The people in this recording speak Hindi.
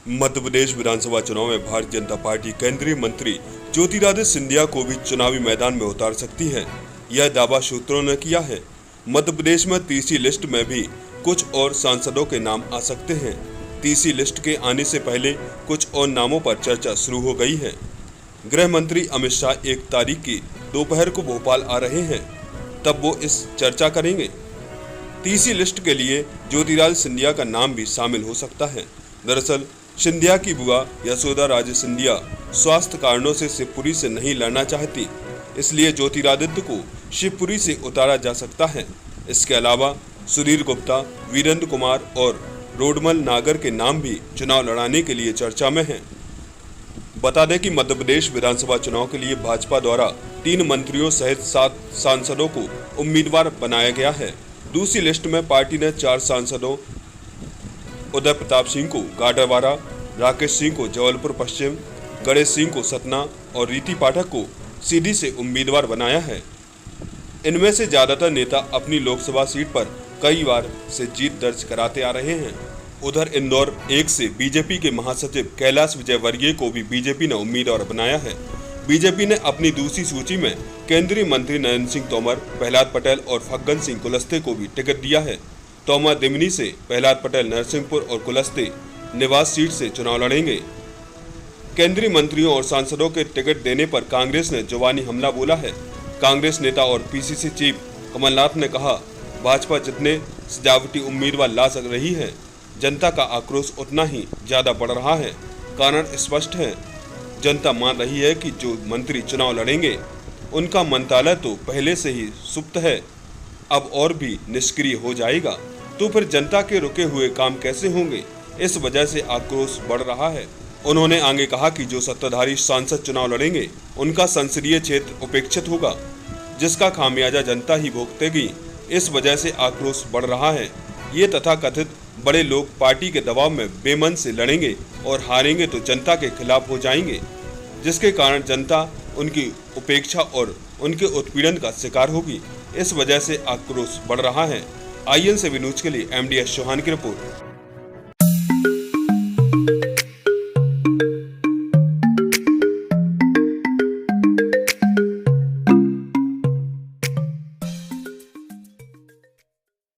मध्य प्रदेश विधानसभा चुनाव में भारतीय जनता पार्टी केंद्रीय मंत्री ज्योतिरादित्य सिंधिया को भी चुनावी मैदान में उतार सकती है। यह दावा सूत्रों ने किया है। मध्य प्रदेश में तीसरी लिस्ट में भी कुछ और सांसदों के नाम आ सकते हैं। तीसरी लिस्ट के आने से पहले कुछ और नामों पर चर्चा शुरू हो गई है। गृह मंत्री अमित शाह 1 तारीख की दोपहर को भोपाल आ रहे हैं, तब वो इस चर्चा करेंगे। तीसरी लिस्ट के लिए ज्योतिरादित्य सिंधिया का नाम भी शामिल हो सकता है। दरअसल सिंधिया की बुआ यशोदा राजे सिंधिया स्वास्थ्य कारणों से शिवपुरी से नहीं लड़ना चाहती, इसलिए ज्योतिरादित्य को शिवपुरी से उतारा जा सकता है। इसके अलावा सुधीर गुप्ता, वीरेंद्र कुमार और रोडमल नागर के नाम भी चुनाव लड़ाने के लिए चर्चा में हैं। बता दें कि मध्य प्रदेश विधानसभा चुनाव के लिए भाजपा द्वारा 3 मंत्रियों सहित 7 सांसदों को उम्मीदवार बनाया गया है। दूसरी लिस्ट में पार्टी ने 4 सांसदों उदय प्रताप सिंह को गाडरवारा, राकेश सिंह को जबलपुर पश्चिम, गणेश सिंह को सतना और रीति पाठक को सीधी से उम्मीदवार बनाया है। इनमें से ज्यादातर नेता अपनी लोकसभा सीट पर कई बार से जीत दर्ज कराते आ रहे हैं। उधर इंदौर 1 से बीजेपी के महासचिव कैलाश विजयवर्गीय को भी बीजेपी ने उम्मीदवार बनाया है। बीजेपी ने अपनी दूसरी सूची में केंद्रीय मंत्री नरेंद्र सिंह तोमर, प्रहलाद पटेल और फग्गन सिंह कुलस्ते को भी टिकट दिया है। तोमर दिमनी से, प्रहलाद पटेल नरसिंहपुर और कुलस्ते निवास सीट से चुनाव लड़ेंगे। केंद्रीय मंत्रियों और सांसदों के टिकट देने पर कांग्रेस ने जुबानी हमला बोला है। कांग्रेस नेता और पीसीसी चीफ कमलनाथ ने कहा, भाजपा जितने सजावटी उम्मीदवार ला सक रही है, जनता का आक्रोश उतना ही ज्यादा बढ़ रहा है। कारण स्पष्ट है, जनता मान रही है कि जो मंत्री चुनाव लड़ेंगे उनका मंत्रालय तो पहले से ही सुप्त है, अब और भी निष्क्रिय हो जाएगा, तो फिर जनता के रुके हुए काम कैसे होंगे। इस वजह से आक्रोश बढ़ रहा है। उन्होंने आगे कहा कि जो सत्ताधारी सांसद चुनाव लड़ेंगे उनका संसदीय क्षेत्र उपेक्षित होगा, जिसका खामियाजा जनता ही भुगतेगी। इस वजह से आक्रोश बढ़ रहा है। ये तथाकथित बड़े लोग पार्टी के दबाव में बेमन से लड़ेंगे और हारेंगे तो जनता के खिलाफ हो जाएंगे, जिसके कारण जनता उनकी उपेक्षा और उनके उत्पीड़न का शिकार होगी। इस वजह से आक्रोश बढ़ रहा है। INCB न्यूज के लिए MDS चौहान की रिपोर्ट।